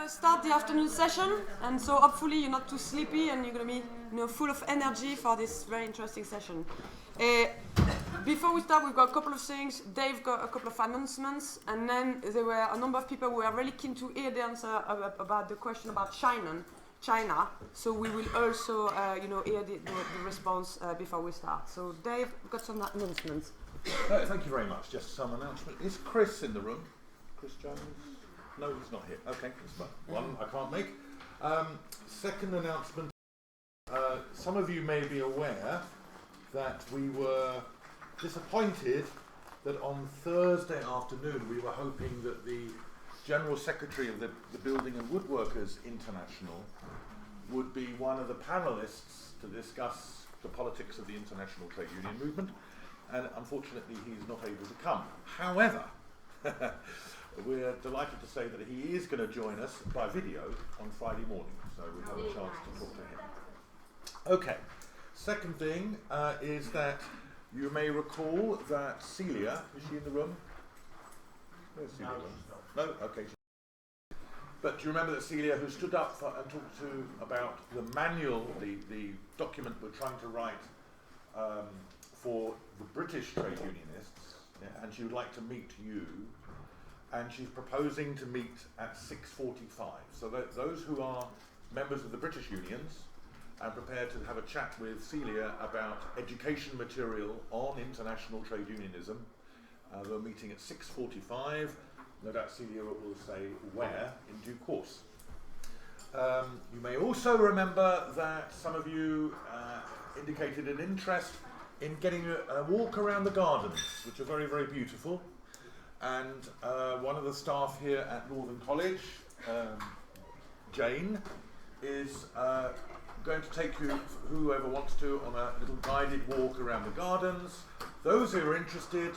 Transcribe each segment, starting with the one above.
Start the afternoon session, and so hopefully you're not too sleepy and you're going to be full of energy for this very interesting session. Before we start, we've got a couple of things. Dave got a couple of announcements, and then there were a number of people who were really keen to hear the answer about the question about China. So we will also hear the response before we start. So Dave, we've got some announcements. Thank you very much. Just some announcement. Is Chris in the room? Chris Jones? No, he's not here. Okay, that's one I can't make. Second announcement. Some of you may be aware that we were disappointed that on Thursday afternoon we were hoping that the General Secretary of the Building and Woodworkers International would be one of the panelists to discuss the politics of the international trade union movement, and unfortunately he's not able to come. However, we're delighted to say that he is going to join us by video on Friday morning, so we'll have a chance to talk to him. Okay, second thing is that you may recall that Celia, is she in the room? Where's Celia? No? Okay. But do you remember that Celia, who stood up and talked about the manual, the document we're trying to write for the British trade unionists, and she would like to meet you, and she's proposing to meet at 6:45. So those who are members of the British unions and prepared to have a chat with Celia about education material on international trade unionism, they're meeting at 6:45. No doubt Celia will say where in due course. You may also remember that some of you indicated an interest in getting a walk around the gardens, which are very, very beautiful. And one of the staff here at Northern College, Jane, is going to take you, whoever wants to, on a little guided walk around the gardens. Those who are interested,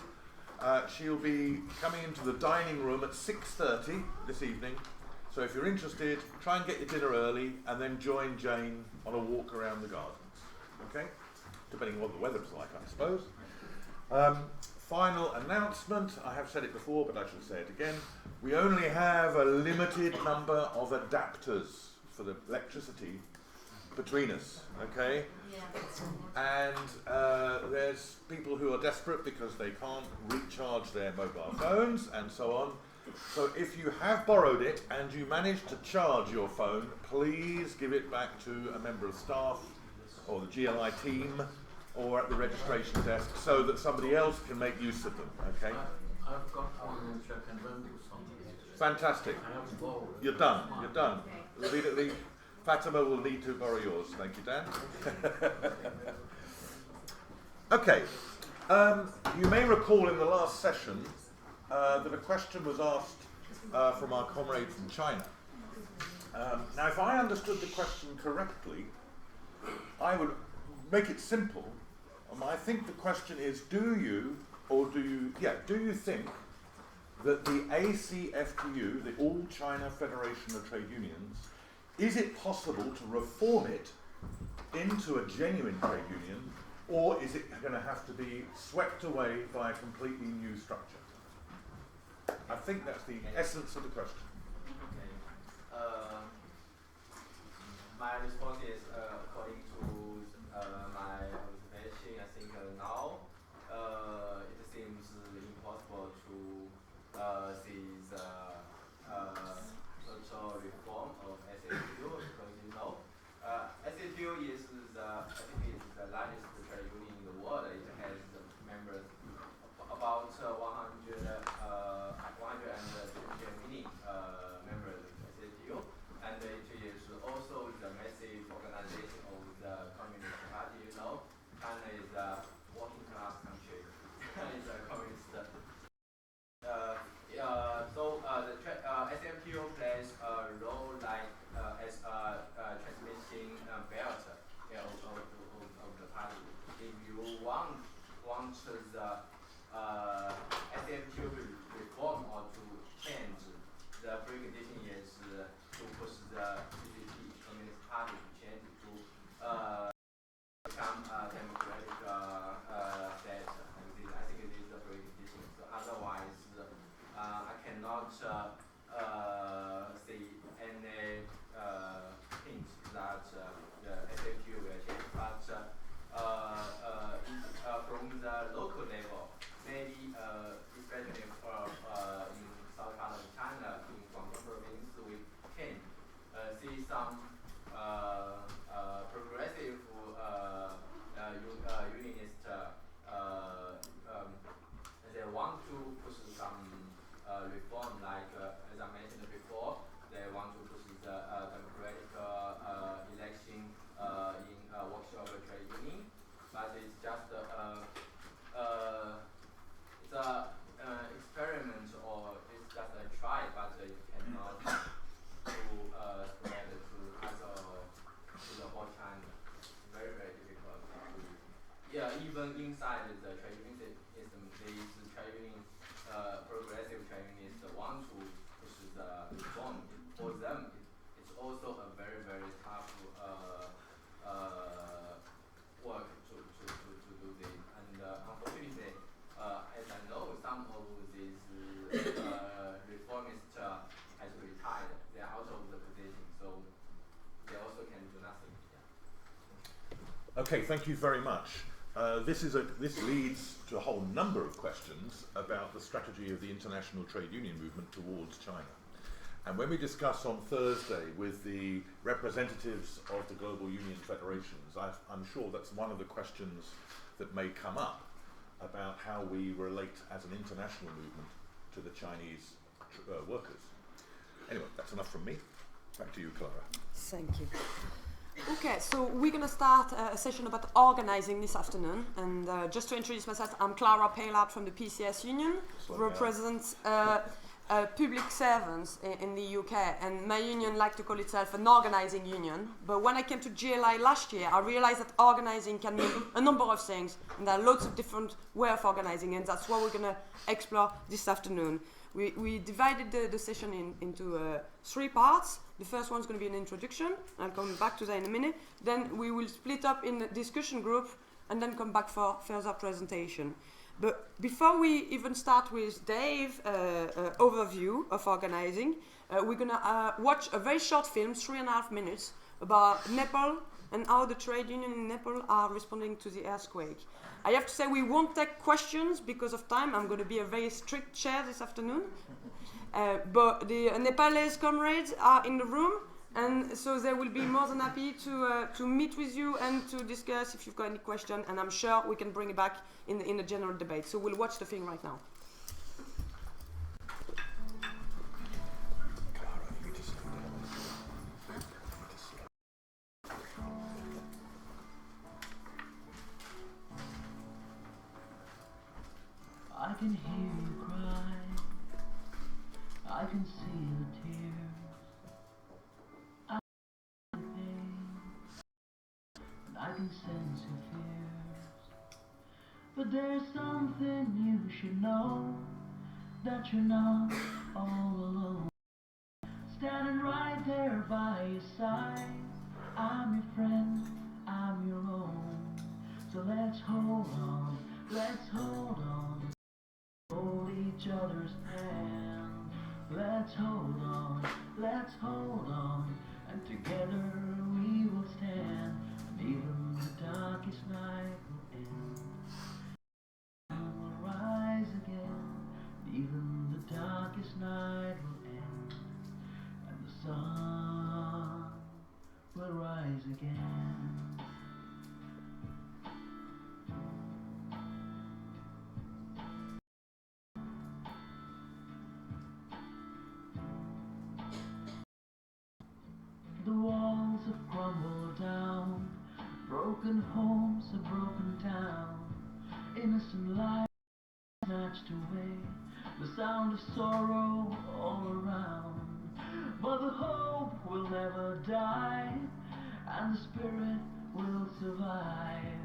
she'll be coming into the dining room at 6:30 this evening. So if you're interested, try and get your dinner early and then join Jane on a walk around the gardens. Okay? Depending on what the weather's like, I suppose. Final announcement, I have said it before, but I shall say it again. We only have a limited number of adapters for the electricity between us, okay? Yeah. And there's people who are desperate because they can't recharge their mobile phones and so on. So if you have borrowed it and you manage to charge your phone, please give it back to a member of staff or the GLI team or at the registration desk so that somebody else can make use of them, okay? I've got one which I can run to something. Fantastic. You're done. Immediately, Fatima will need to borrow yours. Thank you, Dan. Okay. You may recall in the last session that a question was asked from our comrade from China. Now, if I understood the question correctly, I would make it simple. I think the question is, do you think that the ACFTU, the All China Federation of Trade Unions, is it possible to reform it into a genuine trade union, or is it going to have to be swept away by a completely new structure? I think that's the essence of the question. Okay. My response is according to my observation. I think now it seems impossible to see the social reform of SATU because SATU is the largest trade union in the world. It has members about 120 million members of SATU, and it is also the massive organization that the SAQ will change, but from the local level, maybe especially in south part of China, in Guangdong province, we can see some progressive unionist. They want to push some reform, like as I mentioned before, they want to push the democratic election in workshop trade union, but it's just it's a experiment, or it's just a try, but it cannot spread to the whole China. It's very, very difficult to, even inside the trade union system, these trade union, progressive trade unionists want to push the reform. For them, it's also a very, very tough work to do this. And unfortunately, as I know, some of these reformists has retired. They're out of the position, so they also can do nothing. Yeah. Okay, thank you very much. This leads to a whole number of questions about the strategy of the international trade union movement towards China. And when we discuss on Thursday with the representatives of the global union federations, I'm sure that's one of the questions that may come up about how we relate as an international movement to the Chinese workers. Anyway, that's enough from me. Back to you, Clara. Thank you. Okay, so we're going to start a session about organising this afternoon. And just to introduce myself, I'm Clara Paylard from the PCS Union, represents public servants in the UK. And my union likes to call itself an organising union. But when I came to GLI last year, I realised that organising can mean a number of things. And there are lots of different ways of organising, and that's what we're going to explore this afternoon. We divided the session into 3 parts. The first one is going to be an introduction. I'll come back to that in a minute. Then we will split up in a discussion group and then come back for further presentation. But before we even start with Dave's overview of organising, we're going to watch a very short film, 3.5 minutes, about Nepal and how the trade union in Nepal are responding to the earthquake. I have to say we won't take questions because of time. I'm going to be a very strict chair this afternoon. But the Nepalese comrades are in the room, and so they will be more than happy to meet with you and to discuss if you've got any question, and I'm sure we can bring it back in the general debate. So we'll watch the film right now. I can hear you cry, I can see the tears, I can see the pain, and I can sense your fears. But there's something you should know, that you're not all alone. Standing right there by your side, I'm your friend, I'm your own. So let's hold on, let's hold on. Hold each other's hand. Let's hold on, and together we will stand. And even the darkest night will end. The sun will rise again. And even the darkest night will end. And the sun will rise again. The walls have crumbled down, broken homes, a broken town, innocent lives snatched away, the sound of sorrow all around. But the hope will never die, and the spirit will survive.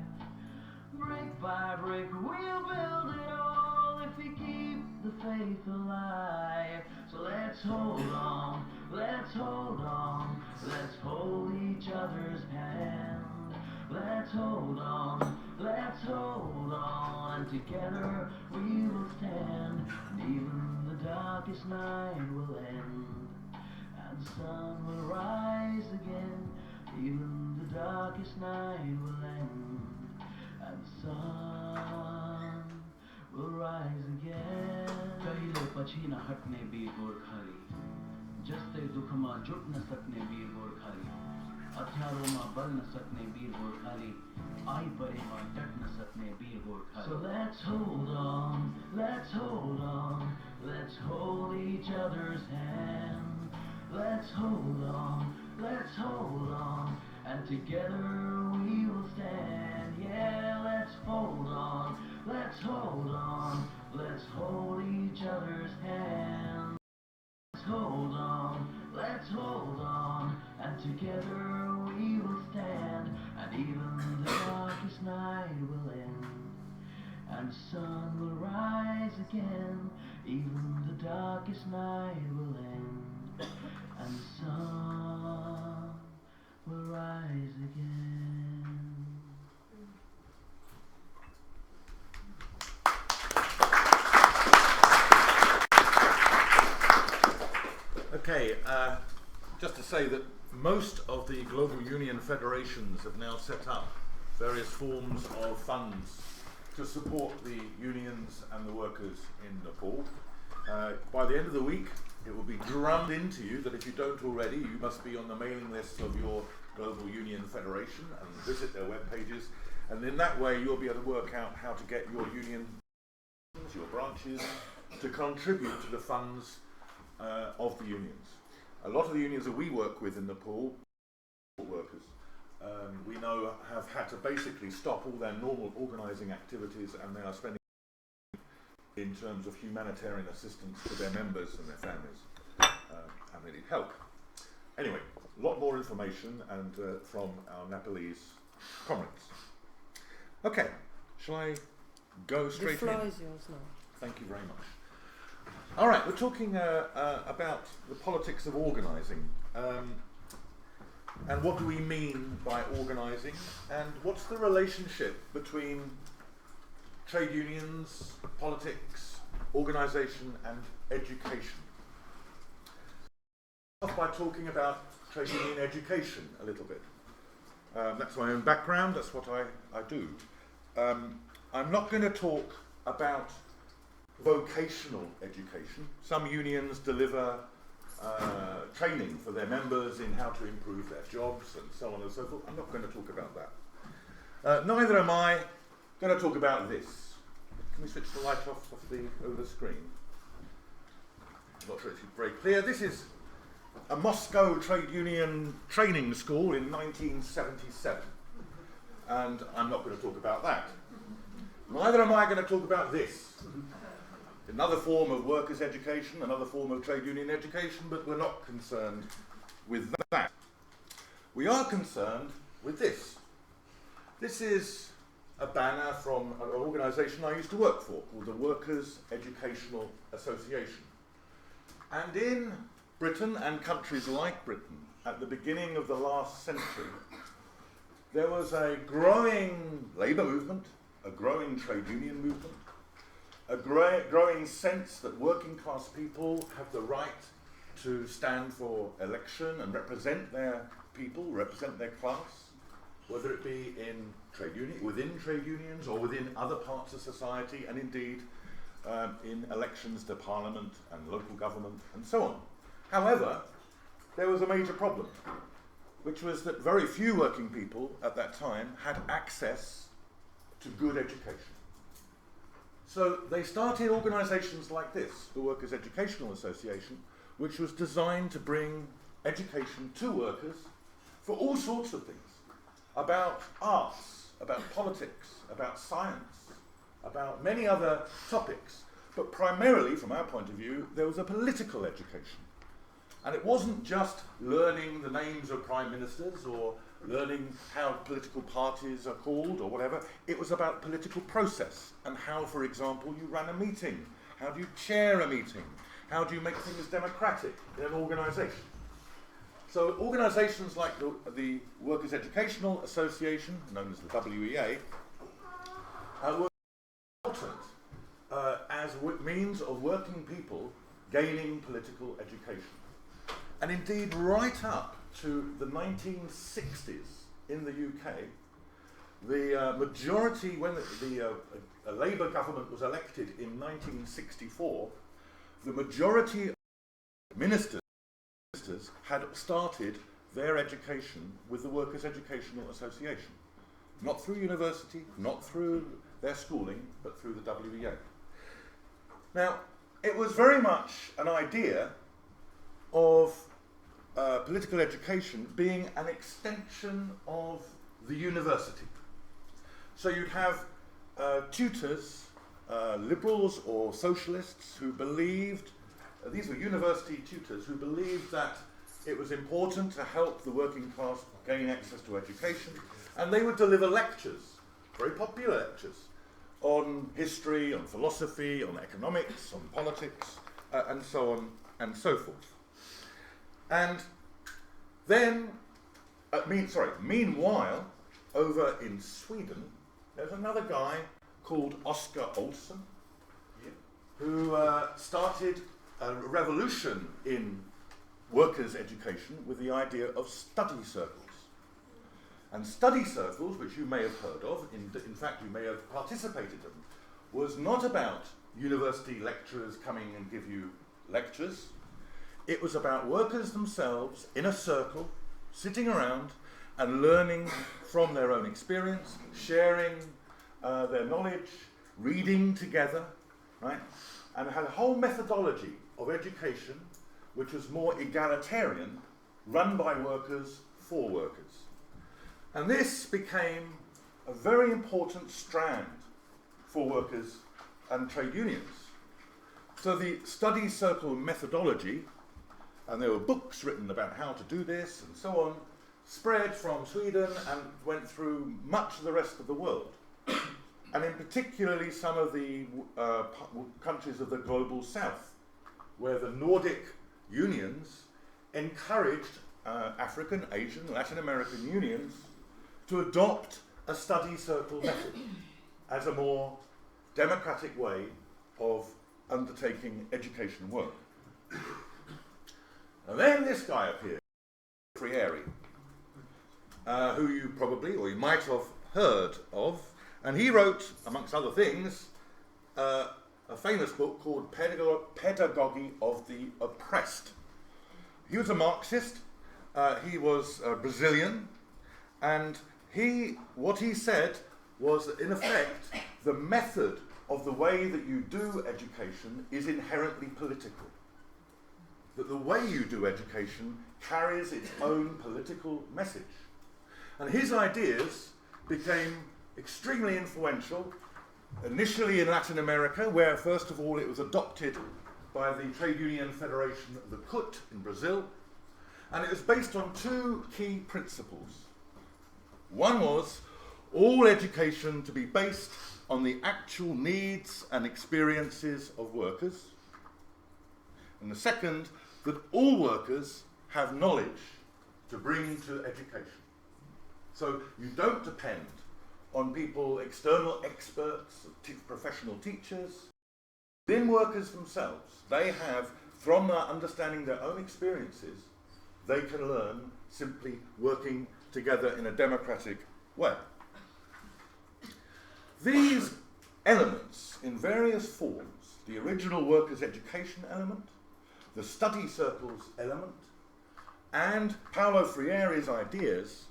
Brick by brick we'll build it all if we keep the faith alive. So let's hold on, let's hold on, let's hold each other's hand. Let's hold on, let's hold on, and together we will stand. And even the darkest night will end, and the sun will rise again. even the darkest night will end, and the sun will rise again. कहिले पछि न हट्ने वीर गोर्खाली, जस्तै दुखमा जुट्न सक्ने वीर गोर्खाली, अप्ठ्यारोमा बल्न सक्ने वीर गोर्खाली, आइपरेमा डट्न सक्ने वीर Gorkhali. So let's hold on, let's hold on, let's hold each other's hand. Let's hold on, let's hold on, and together we will stand. Yeah, let's hold on, let's hold on, let's hold each other's hand. Let's hold on, and together we will stand, and even the darkest night will end, and the sun will rise again. Even the darkest night will end, and the sun will rise again. Okay, just to say that most of the global union federations have now set up various forms of funds to support the unions and the workers in Nepal. By the end of the week, it will be drummed into you that if you don't already, you must be on the mailing list of your global union federation and visit their web pages. And in that way, you'll be able to work out how to get your union, your branches, to contribute to the funds of the unions. A lot of the unions that we work with in Nepal, workers, we know have had to basically stop all their normal organising activities, and they are spending in terms of humanitarian assistance to their members and their families, and they need help. Anyway, a lot more information and from our Nepalese comrades. Okay, shall I go straight in? The floor is yours now. Thank you very much. All right, we're talking about the politics of organising. And what do we mean by organising? And what's the relationship between trade unions, politics, organisation and education? I'll start by talking about trade union education a little bit. That's my own background, that's what I do. I'm not going to talk about vocational education. Some unions deliver training for their members in how to improve their jobs and so on and so forth. I'm not going to talk about that. Neither am I going to talk about this. Can we switch the light off over the screen? I'm not sure it's very clear. This is a Moscow trade union training school in 1977. And I'm not going to talk about that. Neither am I going to talk about this. Another form of workers' education, another form of trade union education, but we're not concerned with that. We are concerned with this. This is a banner from an organisation I used to work for, called the Workers' Educational Association. And in Britain and countries like Britain, at the beginning of the last century, there was a growing labour movement, a growing trade union movement, a growing sense that working class people have the right to stand for election and represent their people, represent their class, whether it be within trade unions or within other parts of society, and indeed in elections to parliament and local government and so on. However, there was a major problem, which was that very few working people at that time had access to good education. So they started organisations like this, the Workers' Educational Association, which was designed to bring education to workers for all sorts of things, about arts, about politics, about science, about many other topics. But primarily, from our point of view, there was a political education. And it wasn't just learning the names of prime ministers or learning how political parties are called or whatever. It was about political process and how, for example, you run a meeting. How do you chair a meeting? How do you make things democratic in an organisation? So organisations like the Workers' Educational Association, known as the WEA, were important as means of working people gaining political education. And indeed, right up to the 1960s in the UK, the majority, when a Labour government was elected in 1964, the majority of ministers had started their education with the Workers' Educational Association. Not through university, not through their schooling, but through the WEA. Now, it was very much an idea of political education being an extension of the university. So you'd have tutors, liberals or socialists, who believed, these were university tutors, who believed that it was important to help the working class gain access to education, and they would deliver lectures, very popular lectures, on history, on philosophy, on economics, on politics, and so on and so forth. And then, meanwhile, over in Sweden, there's another guy called Oscar Olsson, who started a revolution in workers' education with the idea of study circles. And study circles, which you may have heard of, in fact you may have participated in, was not about university lecturers coming and give you lectures. It was about workers themselves in a circle, sitting around and learning from their own experience, sharing their knowledge, reading together, right? And had a whole methodology of education which was more egalitarian, run by workers for workers. And this became a very important strand for workers and trade unions. So the study circle methodology, and there were books written about how to do this and so on, spread from Sweden and went through much of the rest of the world. And in particularly some of the countries of the global south, where the Nordic unions encouraged African, Asian, Latin American unions to adopt a study circle method as a more democratic way of undertaking education work. And then this guy appeared, Freire, who you probably, or you might have heard of, and he wrote, amongst other things, a famous book called Pedagogy of the Oppressed. He was a Marxist, he was Brazilian, and what he said was that, in effect, the method of the way that you do education is inherently political. That the way you do education carries its own political message. And his ideas became extremely influential, initially in Latin America, where first of all it was adopted by the Trade Union Federation of the CUT in Brazil, and it was based on two key principles. One was all education to be based on the actual needs and experiences of workers, and the second, that all workers have knowledge to bring to education. So you don't depend on people, external experts, professional teachers. Within workers themselves, they have, from understanding their own experiences, they can learn simply working together in a democratic way. These elements in various forms, the original workers' education element, the study circles element, and Paulo Freire's ideas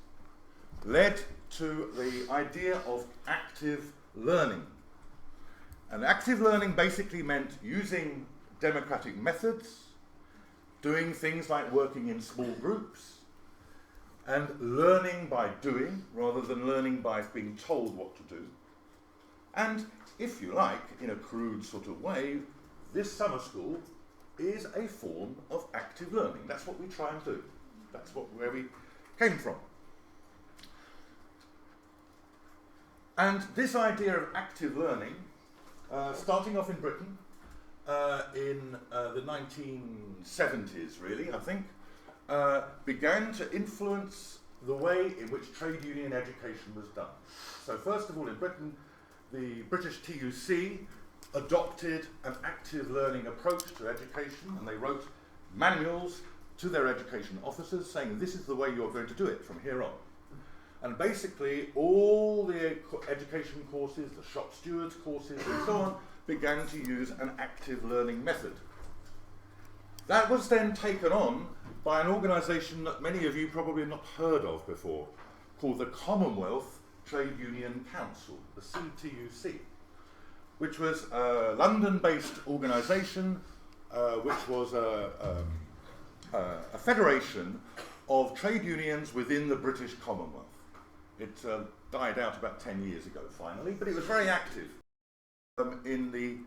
led to the idea of active learning. And active learning basically meant using democratic methods, doing things like working in small groups, and learning by doing rather than learning by being told what to do. And if you like, in a crude sort of way, this summer school is a form of active learning. That's what we try and do. That's where we came from. And this idea of active learning, starting off in Britain in the 1970s, really, I think, began to influence the way in which trade union education was done. So first of all, in Britain, the British TUC adopted an active learning approach to education, and they wrote manuals to their education officers saying this is the way you're going to do it from here on. And basically all the education courses, the shop stewards courses and so on, began to use an active learning method. That was then taken on by an organisation that many of you probably have not heard of before, called the Commonwealth Trade Union Council, the CTUC, which was a London-based organisation which was a federation of trade unions within the British Commonwealth. It died out about 10 years ago finally, but it was very active in the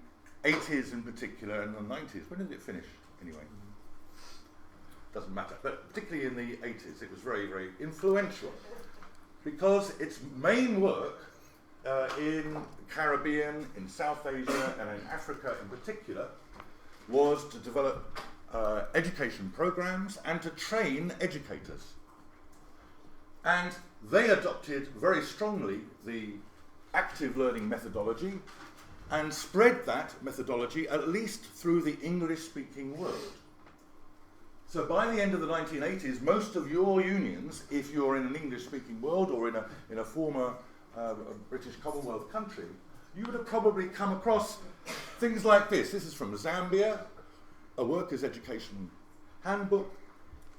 80s in particular and the 90s. When did it finish anyway? Doesn't matter, but particularly in the 80s it was very, very influential because its main work in the Caribbean, in South Asia and in Africa in particular was to develop education programs and to train educators. And they adopted very strongly the active learning methodology and spread that methodology at least through the English-speaking world. So by the end of the 1980s, most of your unions, if you're in an English-speaking world or in a former British Commonwealth country, you would have probably come across things like this. This is from Zambia, a workers' education handbook,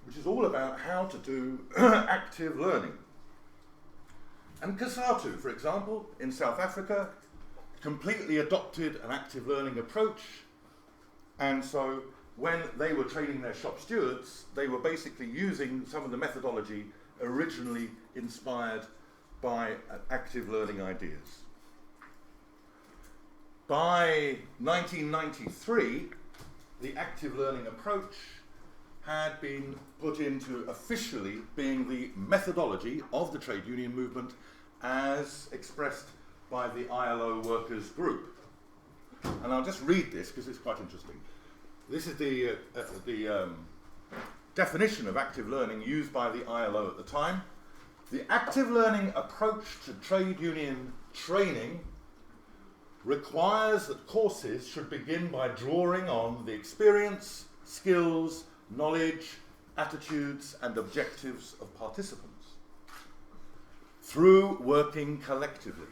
which is all about how to do active learning. And Kasatu, for example, in South Africa, completely adopted an active learning approach, and so when they were training their shop stewards, they were basically using some of the methodology originally inspired by active learning ideas. By 1993, the active learning approach had been put into officially being the methodology of the trade union movement as expressed by the ILO workers group. And I'll just read this because it's quite interesting. This is the definition of active learning used by the ILO at the time. The active learning approach to trade union training requires that courses should begin by drawing on the experience, skills, knowledge, attitudes and objectives of participants through working collectively.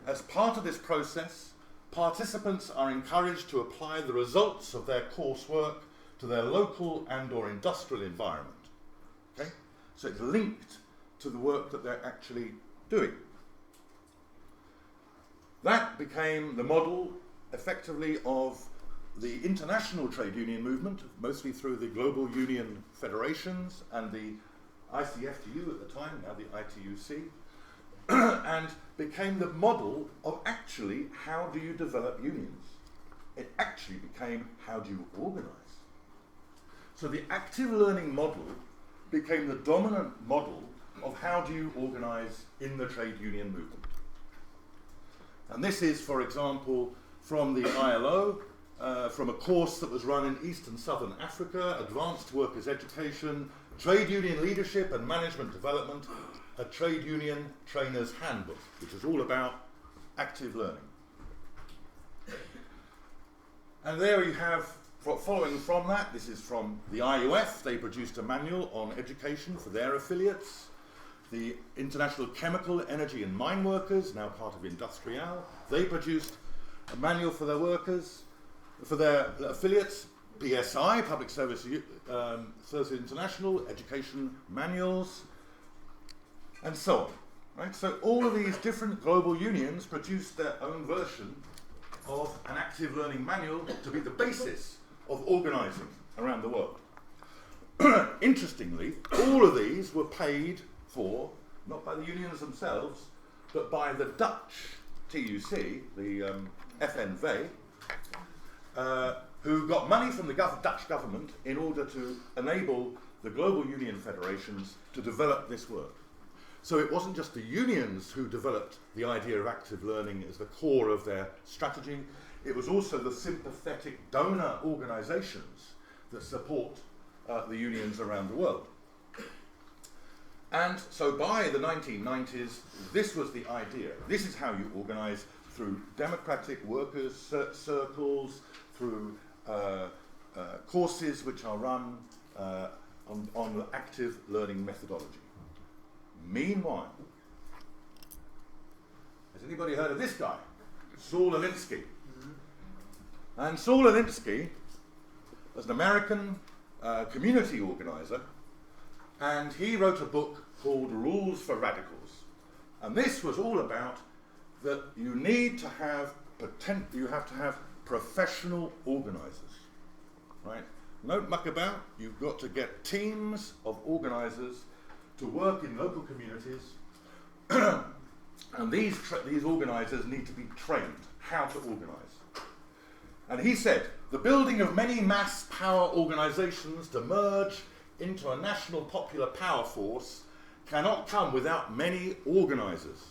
As part of this process, participants are encouraged to apply the results of their coursework to their local and or industrial environment. Okay? So it's linked to the work that they're actually doing. That became the model, effectively, of the international trade union movement, mostly through the global union federations and the ICFTU at the time, now the ITUC, and became the model of actually how do you develop unions. It actually became how do you organise. So the active learning model became the dominant model of how do you organise in the trade union movement. And this is, for example, from the ILO, from a course that was run in East and Southern Africa, Advanced Workers' Education, Trade Union Leadership and Management Development, a Trade Union Trainer's Handbook, which is all about active learning. And there you have, following from that, this is from the IUF, they produced a manual on education for their affiliates. The International Chemical, Energy and Mine Workers, now part of Industrial, they produced a manual for their workers, for their affiliates. PSI, Public Service International, education manuals, and so on. Right? So all of these different global unions produced their own version of an active learning manual to be the basis of organising around the world. Interestingly, all of these were paid for, not by the unions themselves, but by the Dutch TUC, the FNV, who got money from the Dutch government in order to enable the global union federations to develop this work. So it wasn't just the unions who developed the idea of active learning as the core of their strategy, it was also the sympathetic donor organisations that support the unions around the world. And so by the 1990s, this was the idea. This is how you organise through democratic workers' circles, through courses which are run on active learning methodology. Meanwhile, has anybody heard of this guy? Saul Alinsky. And Saul Alinsky was an American community organizer, and he wrote a book called Rules for Radicals. And this was all about that you need to have professional organizers, right? Don't muck about. You've got to get teams of organizers to work in local communities, and these organizers need to be trained how to organize. And he said, the building of many mass power organizations to merge into a national popular power force cannot come without many organizers.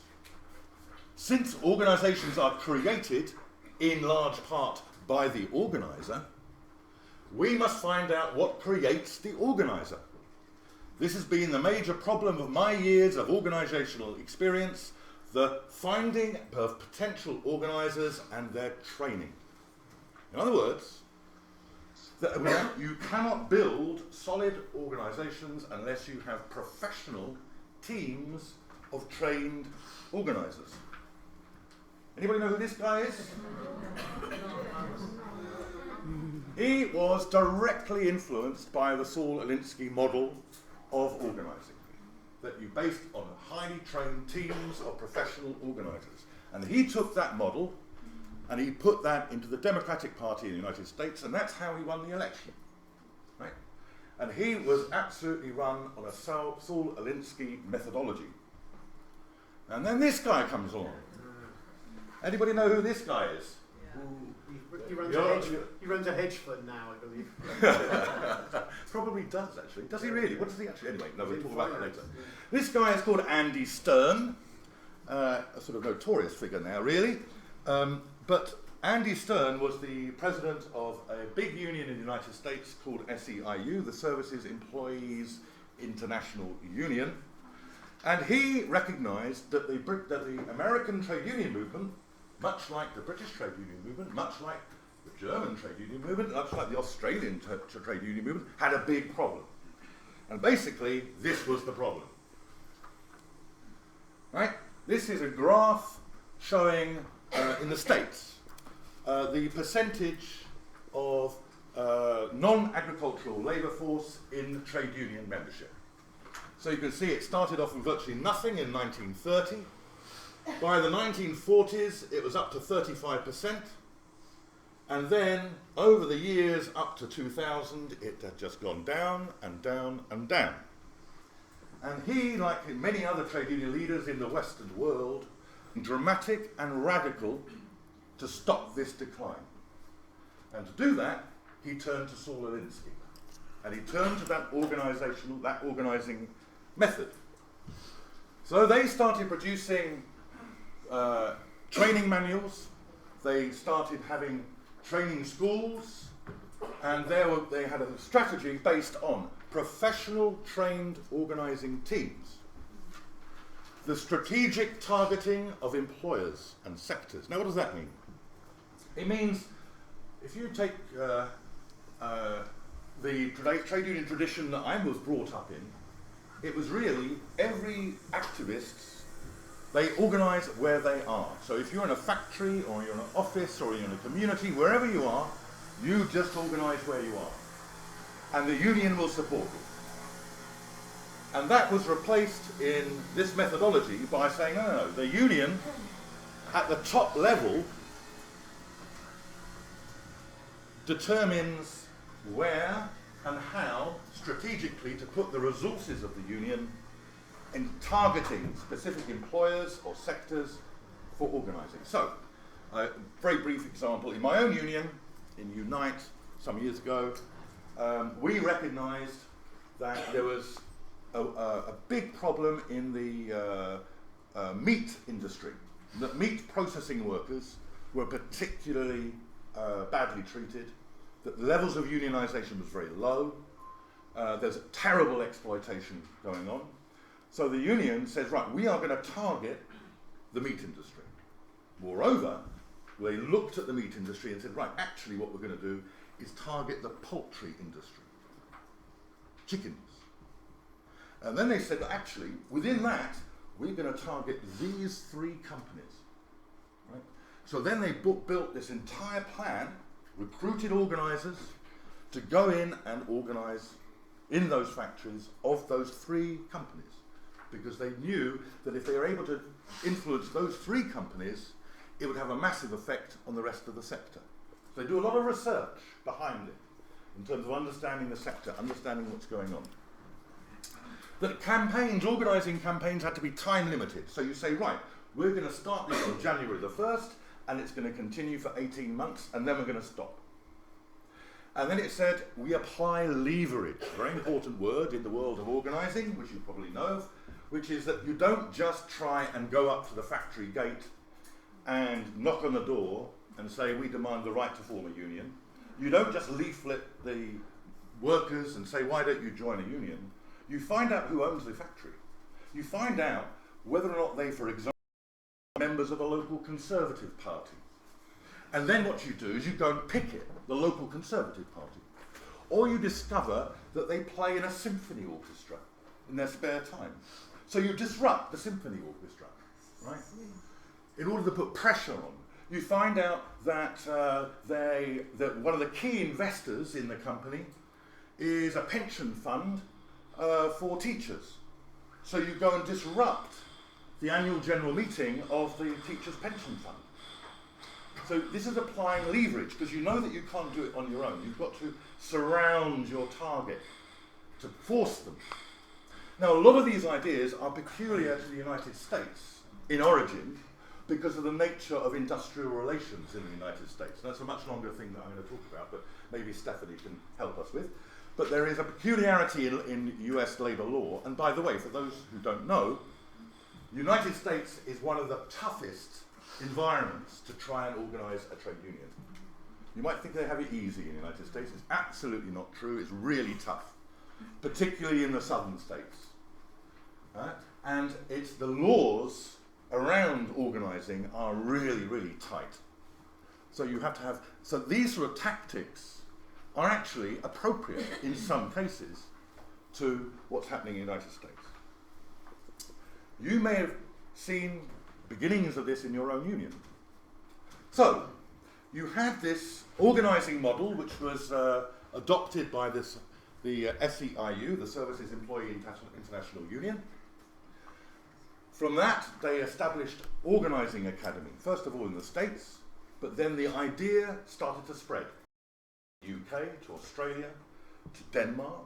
Since organizations are created in large part by the organizer, we must find out what creates the organizer. This has been the major problem of my years of organizational experience, the finding of potential organizers and their training. In other words, you cannot build solid organizations unless you have professional teams of trained organizers. Anybody know who this guy is? He was directly influenced by the Saul Alinsky model of organizing, that you based on highly trained teams of professional organizers. And he took that model and he put that into the Democratic Party in the United States, and that's how he won the election, right? And he was absolutely run on a Saul Alinsky methodology. And then this guy comes along. Anybody know who this guy is? He runs a hedge fund now, I believe. Probably does, actually. Does he really? What does he actually? Anyway, no, we'll talk about that later. This guy is called Andy Stern, a sort of notorious figure now, really. But Andy Stern was the president of a big union in the United States called SEIU, the Services Employees International Union. And he recognized that the American trade union movement, much like the British trade union movement, much like the German trade union movement, much like the Australian trade union movement, had a big problem. And basically, this was the problem. Right? This is a graph showing, in the States, the percentage of non-agricultural labour force in trade union membership. So you can see it started off with virtually nothing in 1930. By the 1940s, it was up to 35%. And then, over the years up to 2000, it had just gone down and down and down. And he, like many other trade union leaders in the Western world, dramatic and radical to stop this decline. And to do that, he turned to Saul Alinsky. And he turned to that organising method. So they started producing training manuals, they started having training schools, and they had a strategy based on professional trained organising teams. The strategic targeting of employers and sectors. Now what does that mean? It means if you take the trade union tradition that I was brought up in, it was really every activist, they organise where they are. So if you're in a factory or you're in an office or you're in a community, wherever you are, you just organise where you are. And the union will support you. And that was replaced in this methodology by saying, no, the union at the top level determines where and how strategically to put the resources of the union in targeting specific employers or sectors for organising. So, a very brief example, in my own union, in Unite, some years ago, we recognised that there was a big problem in the meat industry, that meat processing workers were particularly badly treated, that the levels of unionisation was very low, there's a terrible exploitation going on. So the union says, right, we are going to target the meat industry. Moreover, they looked at the meat industry and said, right, actually what we're going to do is target the poultry industry. chickens. And then they said that actually, within that, we're going to target these 3 companies. Right? So then they built this entire plan, recruited organisers to go in and organise in those factories of those 3 companies, because they knew that if they were able to influence those 3 companies, it would have a massive effect on the rest of the sector. So they do a lot of research behind it in terms of understanding the sector, understanding what's going on. That campaigns, organising campaigns, had to be time limited. So you say, right, we're going to start this on January the 1st, and it's going to continue for 18 months, and then we're going to stop. And then it said, we apply leverage, a very important word in the world of organising, which you probably know of, which is that you don't just try and go up to the factory gate and knock on the door and say, we demand the right to form a union. You don't just leaflet the workers and say, why don't you join a union? You find out who owns the factory. You find out whether or not they, for example, are members of a local Conservative party. And then what you do is you go and picket the local Conservative party. Or you discover that they play in a symphony orchestra in their spare time. So you disrupt the symphony orchestra, right? In order to put pressure on. You find out that, that one of the key investors in the company is a pension fund for teachers. So you go and disrupt the annual general meeting of the teachers' pension fund. So this is applying leverage, because you know that you can't do it on your own. You've got to surround your target to force them. Now, a lot of these ideas are peculiar to the United States in origin because of the nature of industrial relations in the United States. That's a much longer thing that I'm going to talk about, but maybe Stephanie can help us with. But there is a peculiarity in US labour law, and by the way, for those who don't know, the United States is one of the toughest environments to try and organise a trade union. You might think they have it easy in the United States. It's absolutely not true. It's really tough, particularly in the southern states. Right? And it's the laws around organising are really, really tight. So you have to have, so these sort of tactics are actually appropriate in some cases to what's happening in the United States. You may have seen beginnings of this in your own union. So you had this organising model which was adopted by the SEIU, the Services Employee International Union. From that, they established Organising Academy, first of all in the States, but then the idea started to spread. UK, to Australia, to Denmark.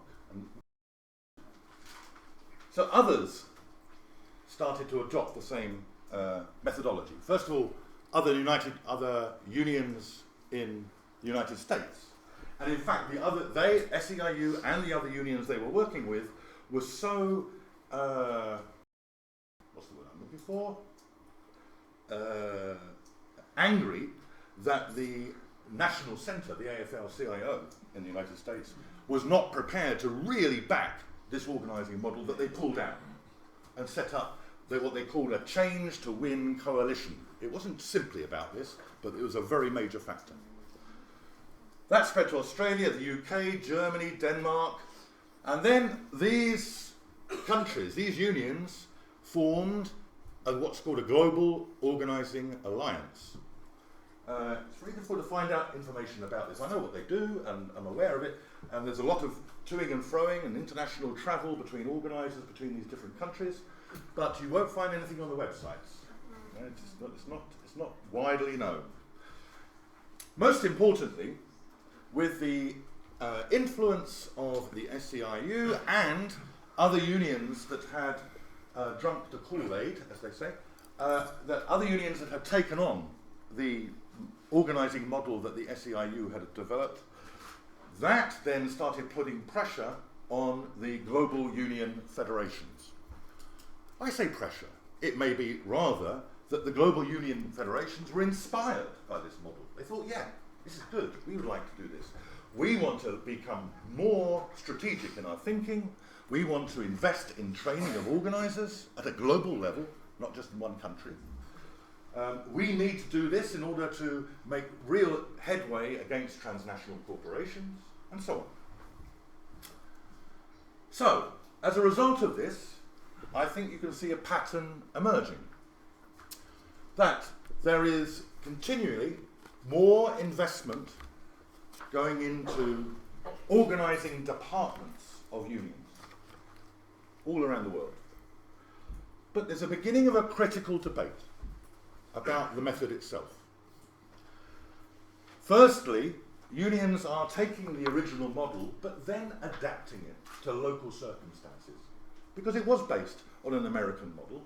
So others started to adopt the same methodology. First of all, other unions in the United States. And in fact, SEIU and the other unions they were working with were so what's the word I'm looking for? Angry that the National Centre, the AFL-CIO in the United States, was not prepared to really back this organising model, that they pulled out and set up what they called a change to win coalition. It wasn't simply about this, but it was a very major factor. That spread to Australia, the UK, Germany, Denmark, and then these countries, these unions, formed what's called a Global Organising Alliance. It's very difficult to find out information about this. I know what they do, and I'm aware of it, and there's a lot of toing and froing and international travel between organisers between these different countries, but you won't find anything on the websites. It's not widely known. Most importantly, with the influence of the SEIU and other unions that had drunk the Kool-Aid, as they say, that other unions that had taken on the organising model that the SEIU had developed, that then started putting pressure on the global union federations. I say pressure. It may be rather that the global union federations were inspired by this model. They thought, yeah, this is good. We would like to do this. We want to become more strategic in our thinking. We want to invest in training of organisers at a global level, not just in one country. We need to do this in order to make real headway against transnational corporations, and so on. So, as a result of this, I think you can see a pattern emerging. That there is continually more investment going into organising departments of unions all around the world. But there's a beginning of a critical debate about the method itself. Firstly, unions are taking the original model but then adapting it to local circumstances, because it was based on an American model.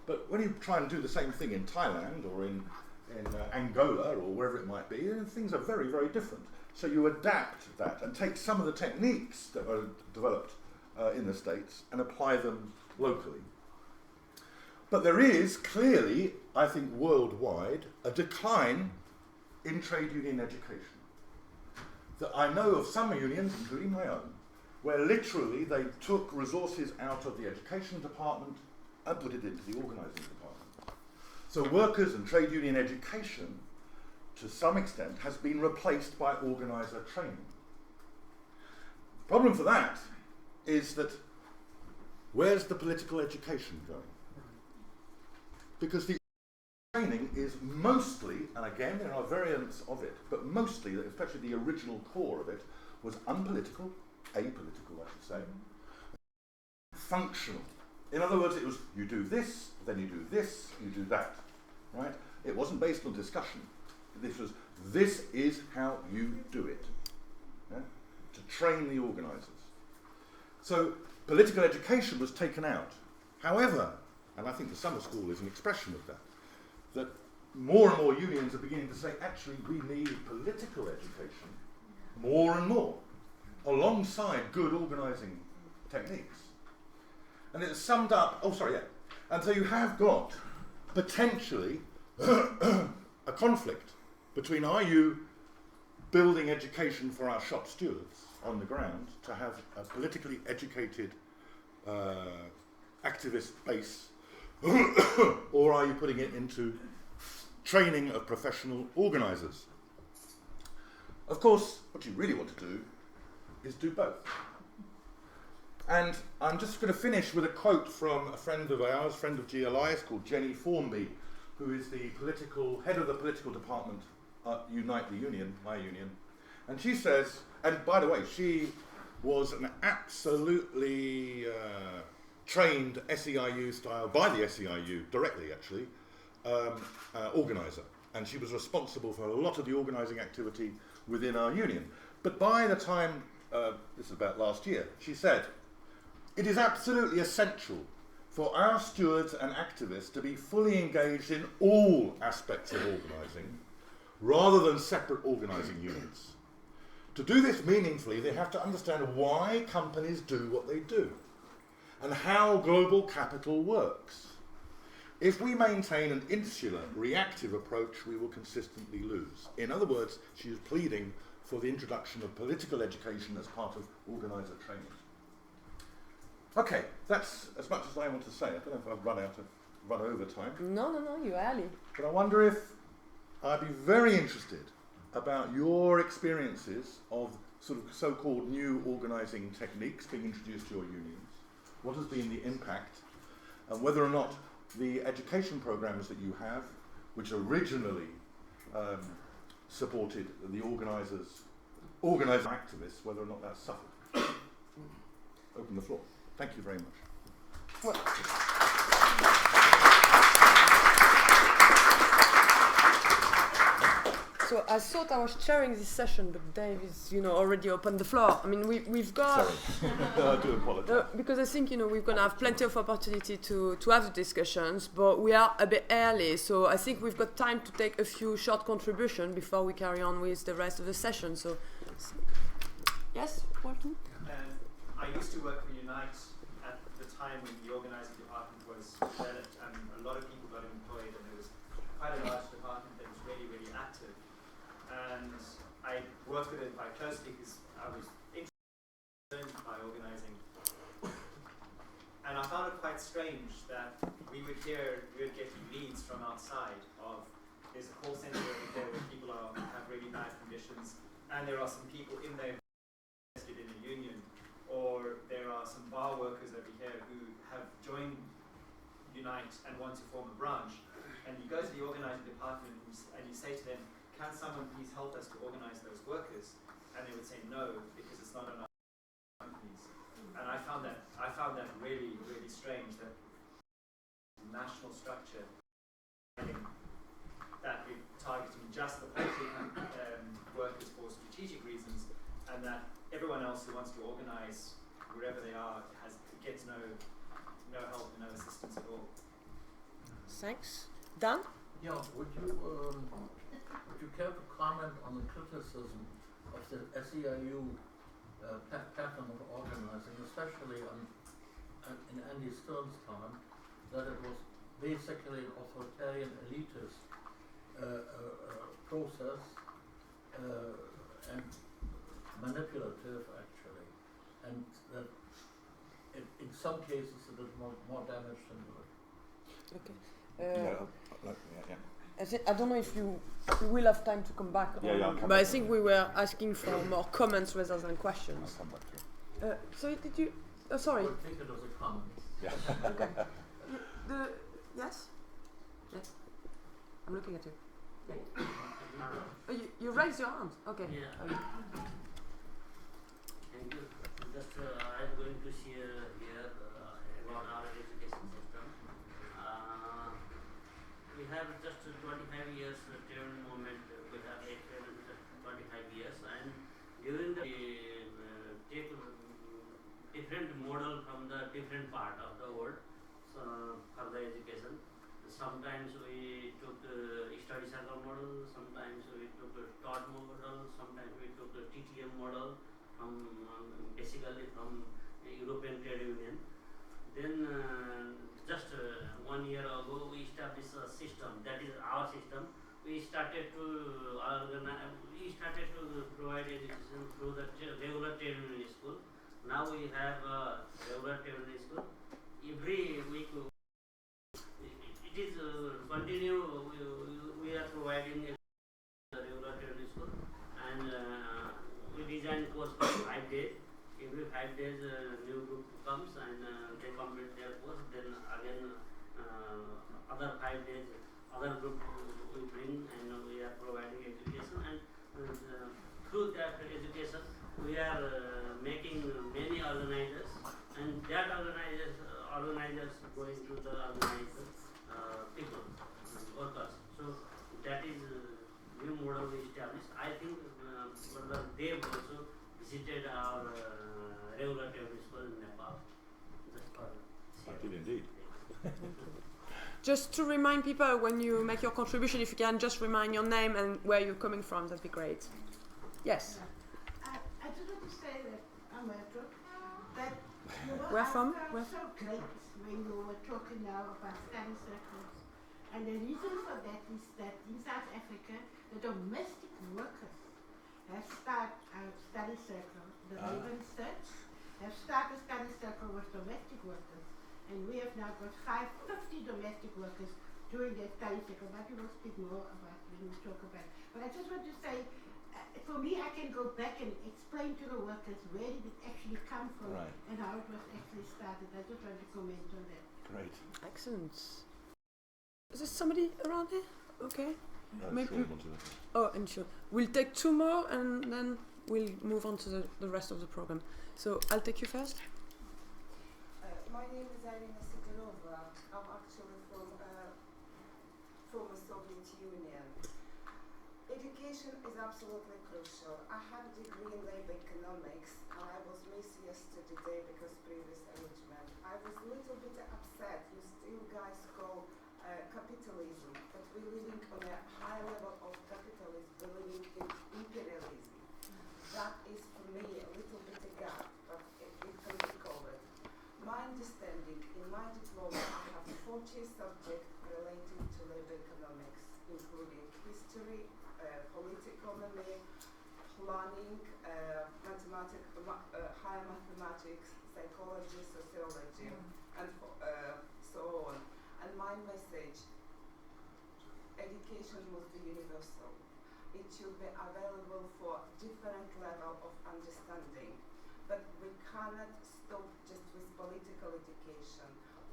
But when you try and do the same thing in Thailand or in Angola or wherever it might be, things are very, very different. So you adapt that and take some of the techniques that are developed in the States and apply them locally. But there is clearly, I think worldwide, a decline in trade union education. That I know of some unions, including my own, where literally they took resources out of the education department and put it into the organising department. So workers and trade union education, to some extent, has been replaced by organiser training. The problem for that is that where's the political education going? Because the training is mostly, and again there are variants of it, but mostly, especially the original core of it, was unpolitical, apolitical I should say, functional. In other words, it was you do this, then you do this, you do that, right? It wasn't based on discussion. This is how you do it, yeah? To train the organisers. So political education was taken out. However, and I think the summer school is an expression of that, that more and more unions are beginning to say, actually, we need political education more and more, alongside good organising techniques. And it's summed up, and so you have got, potentially, a conflict between are you building education for our shop stewards on the ground to have a politically educated activist base, or are you putting it into training of professional organisers? Of course, what you really want to do is do both. And I'm just going to finish with a quote from a friend of ours, friend of GLI's, called Jenny Formby, who is the head of the political department at Unite the Union, my union. And she says, and by the way, she was an absolutely trained SEIU style, by the SEIU, directly actually, organiser. And she was responsible for a lot of the organising activity within our union. But by the time, this is about last year, she said, it is absolutely essential for our stewards and activists to be fully engaged in all aspects of organising, rather than separate organising units. To do this meaningfully, they have to understand why companies do what they do, and how global capital works. If we maintain an insular, reactive approach, we will consistently lose. In other words, she is pleading for the introduction of political education as part of organiser training. Okay, that's as much as I want to say. I don't know if I've run over time. No, you're early. But I wonder if I'd be very interested about your experiences of sort of so-called new organising techniques being introduced to your unions. What has been the impact, and whether or not the education programs that you have, which originally supported the organising activists, whether or not that's suffered. Open the floor. Thank you very much. Well, so I thought I was chairing this session, but Dave is, already opened the floor. I mean, we've got... Sorry, I do apologise. Because I think, we're going to have plenty of opportunity to have the discussions, but we are a bit early, so I think we've got time to take a few short contributions before we carry on with the rest of the session. So, yes, Walton? I used to work for Unite at the time when the organising department was developed, and a lot of people got employed, and there was quite a large department that was really, really active. And I worked with it quite closely because I was interested by organising. And I found it quite strange that we would get leads from outside of, there's a call centre over there where people have really bad conditions, and there are some people in there interested in a union, or there are some join Unite and want to form a branch, and you go to the organising department and you say to them, can someone please help us to organise those workers? And they would say no, because it's not on our companies. And I found that really, really strange, that national structure that we're targeting just the poultry workers for strategic reasons, and that everyone else who wants to organise wherever they are gets no help and no assistance at all. Thanks. Dan? Yeah, would you care to comment on the criticism of the SEIU pattern of organizing, especially in Andy Stern's time, that it was basically an authoritarian elitist process and manipulative actually, and that in some cases it did more damage than good. Okay. Yeah. I don't know if you will have time to come back. I'll come but I back think on we were asking for more comments rather than questions. I'll come back to it. So did you? Sorry. I would take it as a comment. Yeah. Okay. Yes. Yes. I'm looking at you. Yeah. Oh, you raised your hand. Okay. Yeah. Okay. Thank you. Just I'm going to share here about our education system. We have just 25 years trade movement. We have a trade 25 years, and during the take different model from the different part of the world for the education. Sometimes we took study circle model, sometimes we took TOD model, sometimes we took the TTM model from basically from the European Trade Union. Then just 1 year ago we established a system, that is our system. We started to provide education through the regular trade union school. Now we have a regular trade union school. Every week it is continue. We are providing a regular trade union school, and we design course for 5 days. Every 5 days new group comes and they complete their course. Then again other 5 days other group we bring, and we are providing education, and through that education we are making many organizers, and that organizers going to the organizer people, workers. So that is new model we established. I think they also visited our regular trade school in Nepal. I did indeed. Just to remind people, when you make your contribution, if you can just remind your name and where you're coming from, that'd be great. Yes. I just want to say that I'm that you were Where from? Where? so great when you were talking now about study circles. And the reason for that is that in South Africa, the domestic workers have started a study circle. The Raven Search have started a study circle with domestic workers. And we have now got 50 domestic workers doing their study circle, but we will speak more about when we talk about it. But I just want to say, for me, I can go back and explain to the workers where did it actually come from and how it was actually started. I just want to comment on that. Great. Excellent. Is there somebody around here? Okay. Maybe. Oh, and sure. We'll take 2 more and then we'll move on to the rest of the program. So I'll take you first. My name is Irina Sidorova. I'm actually from former Soviet Union. Education is absolutely crucial. I have a degree in labor economics, and I was missed yesterday because previous arrangement. I was a little bit upset. You still guys call capitalism, but we're living on a high level of capitalism. We're living in imperialism. That is for me a little bit a gap, but it can be covered. My understanding, in my diploma, I have 40 subjects related to labor economics, including history, political economy, planning, higher mathematics, psychology, sociology, and so on. And my message, education must be universal. It should be available for different level of understanding. But we cannot stop just with political education.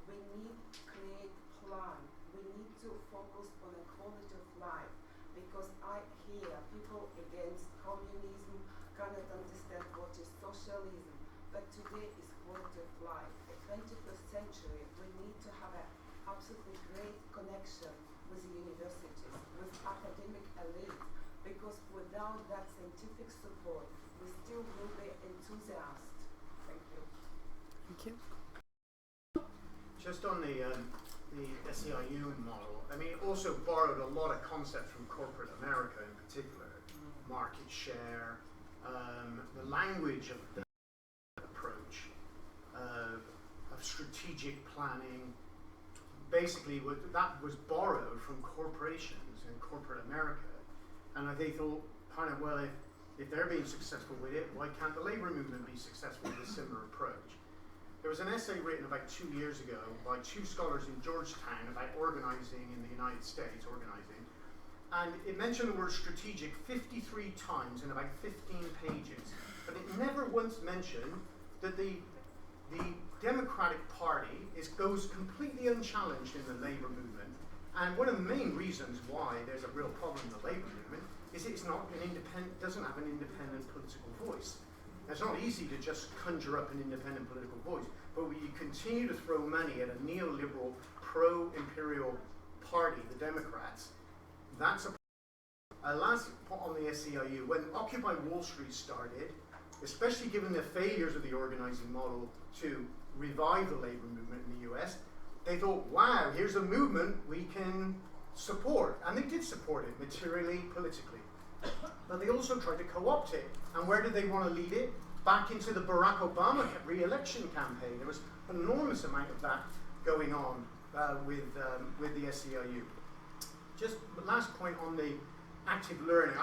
We need to create plan. We need to focus on the quality of life, because I hear people against communism cannot understand what is socialism, but today is quality of life. The 21st century, we need to have an absolutely great connection with the universities, with academic elite, because without that scientific support, we still will be enthusiasts. Thank you. Thank you. Just on the SEIU model, I mean, it also borrowed a lot of concepts from corporate America in particular, market share, the language of the approach, of strategic planning. Basically, that was borrowed from corporations in corporate America, and they thought, kind of, well, if they're being successful with it, why can't the labor movement be successful with a similar approach? There was an essay written about 2 years ago by 2 scholars in Georgetown about organizing in the United States, organizing, and it mentioned the word strategic 53 times in about 15 pages, but it never once mentioned that the Democratic Party goes completely unchallenged in the labor movement, and one of the main reasons why there's a real problem in the labor movement is it's not an doesn't have an independent political voice. It's not easy to just conjure up an independent political voice, but when you continue to throw money at a neoliberal, pro-imperial party, the Democrats, that's a last point on the SEIU. When Occupy Wall Street started, especially given the failures of the organizing model to revive the labor movement in the US, they thought, wow, here's a movement we can support. And they did support it materially, politically. But they also tried to co-opt it. And where did they want to lead it? Back into the Barack Obama re-election campaign. There was an enormous amount of that going on with the SEIU. Just the last point on the active learning.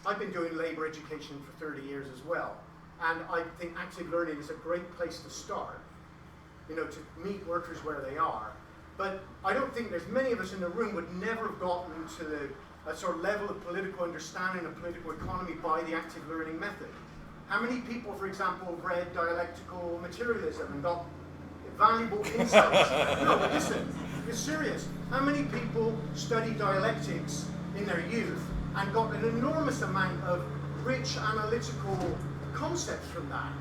I've been doing labor education for 30 years as well. And I think active learning is a great place to start, you know, to meet workers where they are. But I don't think there's many of us in the room would never have gotten to a sort of level of political understanding of political economy by the active learning method. How many people, for example, read dialectical materialism and got valuable insights? No, but listen, it's serious. How many people studied dialectics in their youth and got an enormous amount of rich analytical concepts from that?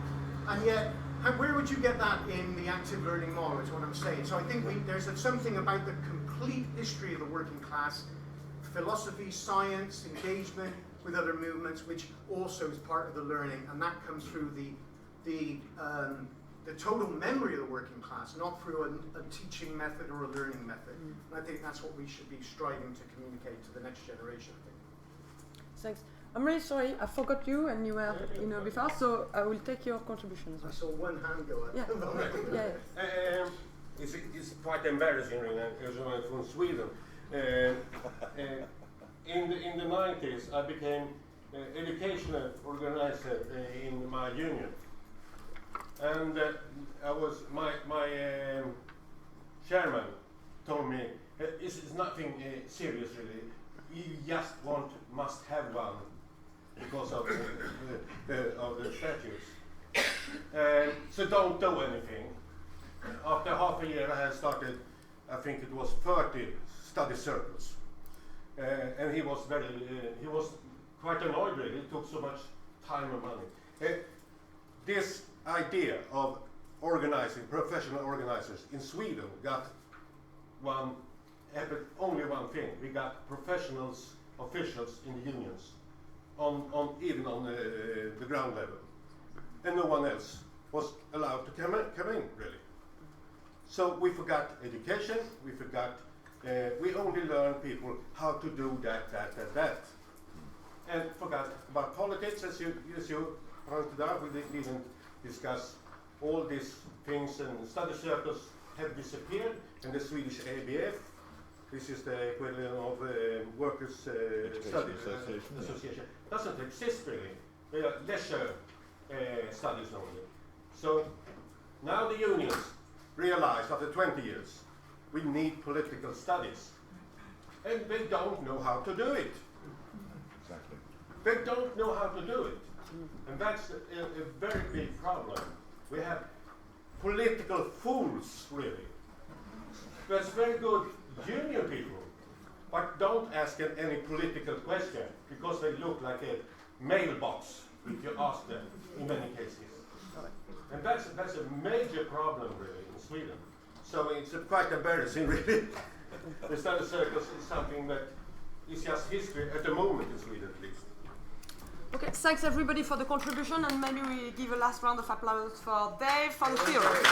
And yet, where would you get that in the active learning model, is what I'm saying. So I think there's something about the complete history of the working class, philosophy, science, engagement with other movements, which also is part of the learning, and that comes through the total memory of the working class, not through a teaching method or a learning method. And I think that's what we should be striving to communicate to the next generation, I think. Thanks. I'm really sorry, I forgot you and you were before, so I will take your contributions. I saw one hand go up. Yeah. It's quite embarrassing, as I'm from Sweden. In the 90s, I became educational organizer in my union, and I was my chairman told me it's nothing serious really. You just must have one because of the statutes. So don't do anything. After half a year, I had started. I think it was 30 study circles. And he was quite annoyed really, it took so much time and money. This idea of organizing, professional organizers in Sweden got only one thing. We got professionals, officials in the unions, even on the ground level. And no one else was allowed to come in really. So we forgot education, we forgot we only learned people how to do that. And forgot about politics, as you pointed out. We didn't discuss all these things, and study circles have disappeared. And the Swedish ABF, this is the equivalent of Workers' Studies Association, doesn't exist really. They are leisure studies only. So now the unions realize after 20 years we need political studies. And they don't know how to do it. Exactly. They don't know how to do it. And that's a very big problem. We have political fools, really. There's very good junior people, but don't ask them any political question because they look like a mailbox if you ask them in many cases. And that's a major problem really in Sweden. So it's quite embarrassing really. The study circles is something that is just history at the moment in Sweden at least. Okay, thanks everybody for the contribution, and maybe we give a last round of applause for Dave for the theory.